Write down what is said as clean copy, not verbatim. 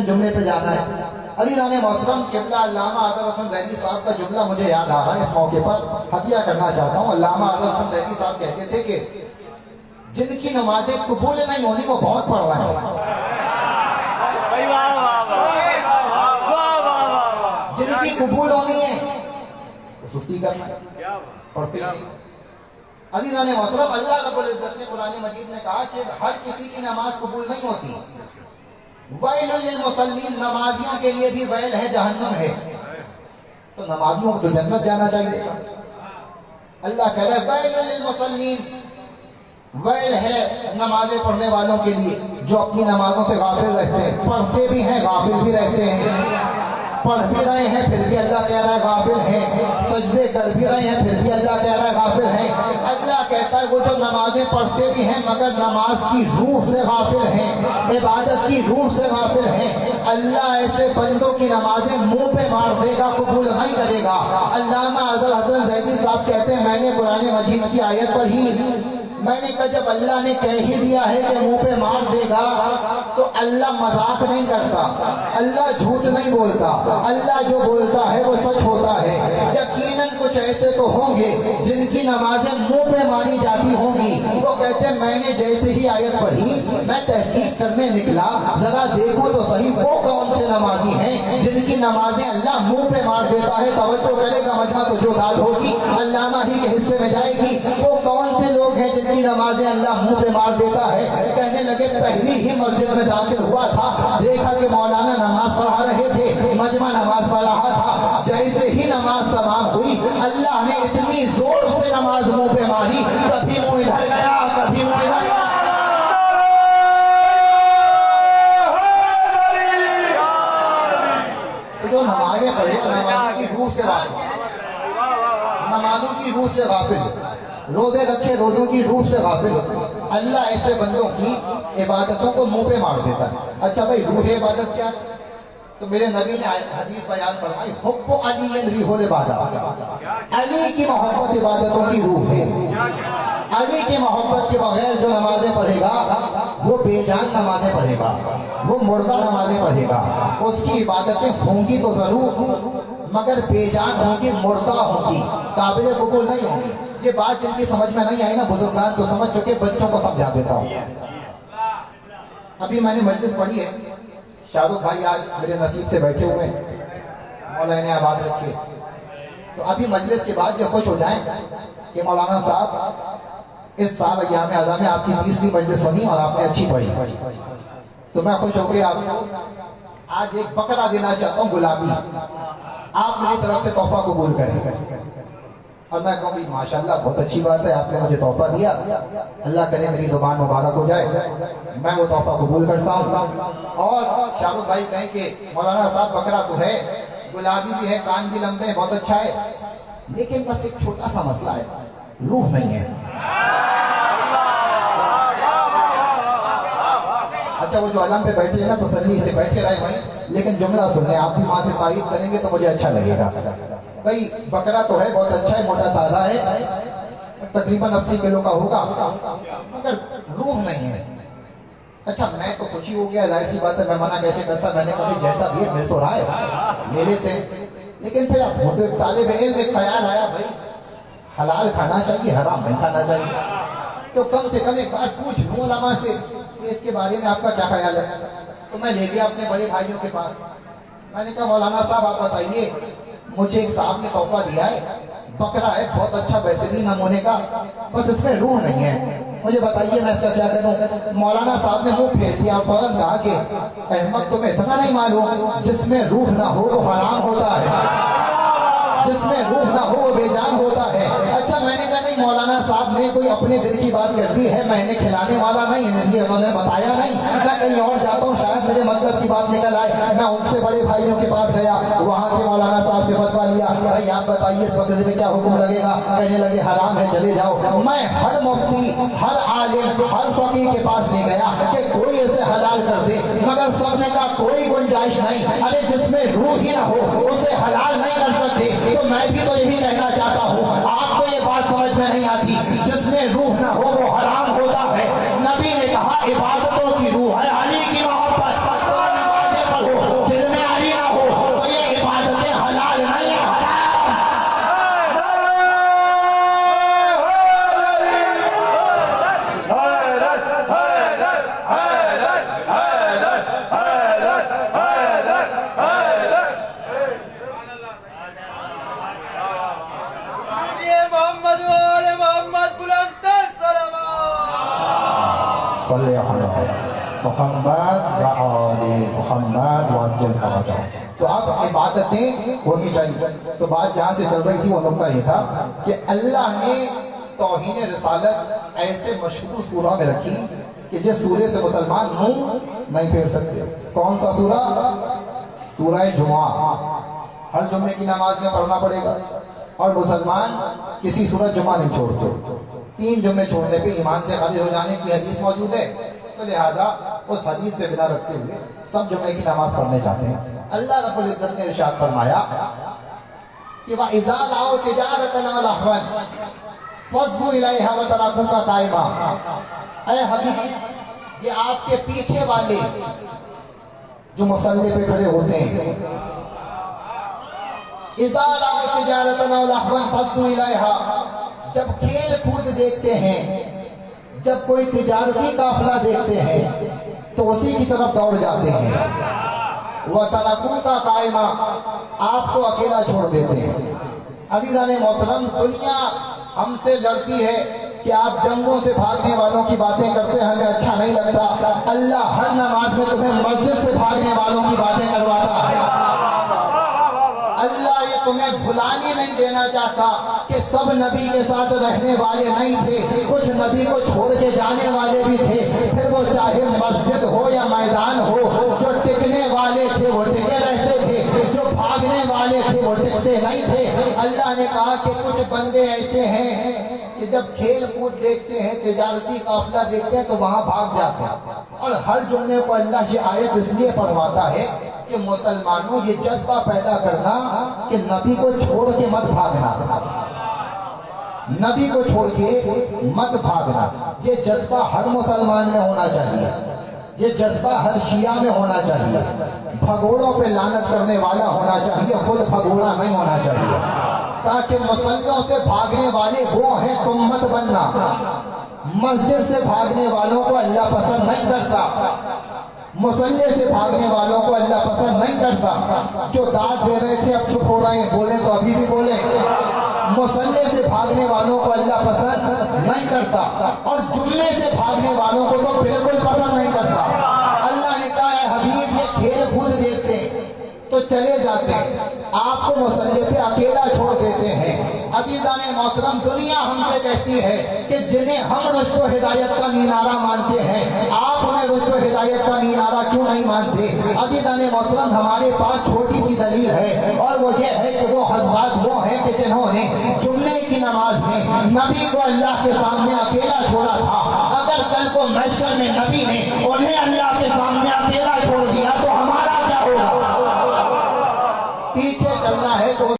جملے پہ جانا ہے. علی ران محترم قبلہ علامہ اظہر حسن زینی صاحب کا جملہ مجھے یاد آ رہا ہے، اس موقع پر ہدیہ کرنا چاہتا ہوں. علامہ اظہر حسن زینی صاحب کہتے تھے کہ جن کی نمازیں قبول نہیں ہونی وہ بہت پڑھ رہے ہیں، جن کی قبول ہونی ہے وہ سستی کرنا پڑھتے نہیں. علی ران محترم اللہ رب العزت نے قرآن مجید میں کہا کہ ہر کسی کی نماز قبول نہیں ہوتی. ویل للمصلین، نمازیوں کے لیے بھی ویل ہے، جہنم ہے. تو نمازیوں کو تو جنت جانا چاہیے. اللہ کہہ رہا ہے ویل للمصلین، ویل ہے نمازیں پڑھنے والوں کے لیے جو اپنی نمازوں سے غافل رہتے ہیں. پڑھتے بھی ہیں غافل بھی رہتے ہیں، پڑھ بھی رہے ہیں پھر بھی اللہ کہہ رہا ہے غافل ہیں، سجدے کر بھی رہے ہیں پھر بھی اللہ کہہ رہا ہے غافل ہیں. اللہ کہتا ہے وہ جو نمازیں پڑھتے بھی ہیں مگر نماز کی روح سے غافل ہیں، عبادت کی روح سے غافل ہیں. اللہ ایسے بندوں کی نمازیں منہ پہ مار دے گا، قبول نہیں کرے گا. علامہ اظہر حسن زینی صاحب کہتے ہیں میں نے قرآن مجید کی آیت پڑھی، میں نے کہا جب اللہ نے کہہ ہی دیا ہے کہ منہ پہ مار دے گا تو اللہ مذاق نہیں کرتا، اللہ جھوٹ نہیں بولتا، اللہ جو بولتا ہے وہ سچ ہوتا ہے. یقیناً کچھ ایسے تو ہوں گے جن کی نمازیں منہ پہ ماری جاتی ہوں گی. وہ کہتے ہیں میں نے جیسے ہی آیت پڑھی میں تحقیق کرنے نکلا، ذرا دیکھو تو صحیح وہ کون سے نمازی ہیں جن کی نمازیں اللہ منہ پہ مار دیتا ہے. توجہ کرے گا مجمع تو جو داد ہوگی علامہ ہی کے حصے میں جائے گی. وہ کون سے لوگ ہیں جن کی نمازیں اللہ منہ پہ مار دیتا ہے؟ کہنے لگے پہلی ہی مسجد میں داخل ہوا تھا، دیکھا کہ مولانا نماز پڑھا رہے تھے، مجمع نماز پڑھ رہا تھا. جیسے ہی نماز تمام ہوئی اللہ نے اتنی زور سے نماز منہ پہ ماری، کبھی منہ ادھر گیا کبھی منہ ادھر گیا. جو نمازیں پڑھے نمازوں کی روح سے غافل، نمازوں کی روح سے غافل، روزے رکھے روزوں کی روح سے غافل. اللہ ایسے بندوں کی عبادتوں کو منہ پہ مار دیتا ہے. اچھا بھائی روح عبادت کیا؟ تو میرے نبی نے حدیث بیان فرمائی حب علی ریح العبادۃ، علی کی محبت عبادتوں کی روح ہے. علی کی محبت کے بغیر جو نمازیں پڑھے گا وہ بے جان نمازیں پڑھے گا، وہ مردہ نمازیں پڑھے گا. اس کی عبادتیں ہوں گی تو ضرور مگر بے جان ہوں گی، مردہ ہوں گی، قابل قبول نہیں ہوں گی. یہ بات جن کی سمجھ میں نہیں آئی نا بزرگان تو سمجھ چکے، بچوں کو سمجھا دیتا ہوں. ابھی میں نے مجلس پڑھی ہے، شاہ رخ بھائی آج میرے نصیب سے بیٹھے ہوئے ہیں، مولانا آباد رکھے. تو ابھی مجلس کے بعد یہ خوش ہو جائیں کہ مولانا صاحب اس سال ایام اعظم میں آپ کی 30ویں مجلس سنی اور آپ نے اچھی پڑھی. تو میں خوش ہو گیا. آپ کو آج ایک بکرا دینا چاہتا ہوں گلابی، آپ میری طرف سے تحفہ قبول کریں. اور میں کہوں بھی ماشاءاللہ بہت اچھی بات ہے، آپ نے مجھے تحفہ دیا، اللہ کرے میری زبان مبارک ہو جائے، میں وہ تحفہ قبول کرتا ہوں. اور شاہ رخ بھائی کہیں کہ مولانا صاحب بکرا تو ہے، گلابی بھی ہے، کان بھی لمبے ہیں، بہت اچھا ہے، لیکن بس ایک چھوٹا سا مسئلہ ہے، روح نہیں ہے. اچھا وہ جو علم پہ بیٹھے ہیں نا تسلی سے بیٹھے رہے بھائی، لیکن جملہ سنیں، آپ بھی وہاں سے تائید کریں گے تو مجھے اچھا لگے گا. بھائی بکرا تو ہے بہت اچھا ہے، موٹا تازہ ہے، تقریباً 80 کلو کا ہوگا، مگر روح نہیں ہے. اچھا میں تو خوشی ہو گیا، ظاہر سی بات ہے میں منع کیسے کرتا، میں نے کبھی جیسا بھی ہے مل تو رہا ہے لے لیتے ہیں. لیکن پھر اب طالب علم ایک خیال آیا بھائی حلال کھانا چاہیے حرام نہیں کھانا چاہیے. تو کم سے کم ایک بات پوچھ لوں علماء سے کہ اس کے بارے میں آپ کا کیا خیال ہے. تو میں لے گیا اپنے بڑے بھائیوں کے پاس، میں نے کہا مولانا صاحب آپ بتائیے، مجھے ایک صاحب نے تحفہ دیا ہے، بکرا ہے بہت اچھا بہترین نمونے کا، بس اس میں روح نہیں ہے، مجھے بتائیے میں اس کا کیا کروں. مولانا صاحب نے منہ پھیر دیا، فوراً کہا کہ احمد تمہیں اتنا نہیں معلوم جس میں روح نہ ہو وہ حرام ہوتا ہے، جس میں روح نہ ہو وہ بے جان ہوتا ہے. اچھا میں نے کہا نہیں مولانا صاحب نے کوئی اپنے دل کی بات کر دی ہے، میں نے کھلانے والا نہیں، انہوں نے بتایا نہیں، میں کہیں اور جاتا ہوں شاید میرے مطلب کی بات نکل آئے. میں ان سے بڑے بھائیوں کے پاس گیا، وہاں کے مولانا صاحب سے فتویٰ لیا، بھائی آپ بتائیے اس بکرے میں کیا حکم لگے گا. کہنے لگے حرام ہے چلے جاؤ. میں ہر مفتی ہر عالم ہر فقیہ کے پاس نہیں گیا کہ کوئی اسے حلال کر دے، مگر سب نے کہا کوئی گنجائش نہیں، ارے جس میں روح ہی نہ ہو اسے حلال نہیں کر سکتے. تو میں بھی تو یہی کہنا چاہتا ہوں، آپ کو یہ بات سمجھ میں نہیں آتی، جس میں روح نہ ہو وہ حرام ہوتا ہے. نبی نے کہا عبادتوں کی روح ہے علی کی محبت، نمازیں پڑھو محمد وآل محمد وعجل فرجهم. تو اب عبادتیں ہونی چاہیے. تو بات جہاں سے چل رہی تھی وہ نقطہ یہ تھا کہ اللہ نے توہین رسالت ایسے مشہور سورہ میں رکھی کہ جس سورے سے مسلمان منہ نہیں پھیر سکتے. کون سا سورہ؟ سورہ جمعہ. ہر جمعے کی نماز میں پڑھنا پڑے گا اور مسلمان کسی سورہ جمعہ نہیں چھوڑتے. 3 جمعے چھوڑنے پہ ایمان سے خارج ہو جانے کی حدیث موجود ہے. تو لہذا اس حدیث پہ بنا رکھتے ہوئے سب جمعے کی نماز پڑھنے چاہتے ہیں. اللہ رب العزت نے ارشاد فرمایا کہ وَإِذَا رَأَوْا تِجَارَةً أَوْ لَهْوًا فَضُّوا إِلَيْهَا وَتَرَكُوكَ قَائِمًا. اے حبیب، یہ آپ کے پیچھے والے جو مصلی پہ کھڑے ہوتے ہیں، اِذَا رَأَوْا تِجَارَةً أَوْ لَهْوًا فَضُّوا إِلَيْهَا، جب کھیل کود دیکھتے ہیں، جب کوئی تجارتی قافلہ دیکھتے ہیں تو اسی کی طرف دوڑ جاتے ہیں. وَتَرَكُوكَ قَائِمًا، آپ کو اکیلا چھوڑ دیتے ہیں. عزیزان محترم، دنیا ہم سے لڑتی ہے کہ آپ جنگوں سے بھاگنے والوں کی باتیں کرتے ہیں، ہمیں اچھا نہیں لگتا. اللہ ہر نماز میں تمہیں مسجد سے بھاگنے والوں کی باتیں کرواتا ہے. اللہ یہ تمہیں بھلانے نہیں دینا چاہتا کہ سب نبی کے ساتھ رہنے والے نہیں تھے، کچھ نبی کو چھوڑ کے جانے والے بھی تھے. پھر وہ چاہے مسجد ہو یا میدان ہو، جو ٹکنے والے تھے وہ ٹکے رہتے تھے، جو بھاگنے والے تھے وہ ٹکتے نہیں تھے. اللہ نے کہا کہ کچھ بندے ایسے ہیں کہ جب کھیل کود دیکھتے ہیں، تجارتی قافلہ دیکھتے ہیں تو وہاں بھاگ جاتے ہیں. اور ہر جمعے کو اللہ یہ آیت اس لیے پڑھواتا ہے کہ مسلمانوں یہ جذبہ پیدا کرنا کہ نبی کو چھوڑ کے مت بھاگنا، نبی کو چھوڑ کے مت بھاگنا. یہ جذبہ ہر مسلمان میں ہونا چاہیے، یہ جذبہ ہر شیعہ میں ہونا چاہیے. بھگوڑوں پہ لعنت کرنے والا ہونا چاہیے، خود بھگوڑا نہیں ہونا چاہیے. تاکہ مسلوں سے بھاگنے والے وہ ہیں، تم مت بننا. مسجد سے بھاگنے والوں کو اللہ پسند نہیں کرتا، مسلح سے بھاگنے والوں کو اللہ پسند نہیں کرتا. جو داد دے رہے تھے اب چپ ہو رہے ہیں، بولیں تو ابھی بھی بولیں. مسلح سے بھاگنے والوں کو اللہ پسند نہیں کرتا، اور جمعے سے بھاگنے والوں کو تو بالکل پسند نہیں کرتا. اللہ نے کہا ہے حبیب یہ کھیل کود دیکھتے ہیں تو چلے جاتے ہیں، آپ کو مسلح پہ اکیلا چھوڑ دیتے ہیں. عزیزان محترم، دنیا ہم سے کہتی ہے کہ جنہیں ہم رشد و ہدایت کا مینارہ مانتے ہیں، آپ انہیں رشد و ہدایت کا مینارہ کیوں نہیں مانتے؟ عزیزان محترم، ہمارے پاس چھوٹی سی دلیل ہے، اور وہ یہ ہے کہ وہ حضرات وہ ہیں کہ جنہوں نے جمعے کی نماز میں نبی کو اللہ کے سامنے اکیلا چھوڑا تھا. اگر کل کو محشر میں نبی نے انہیں اللہ کے سامنے اکیلا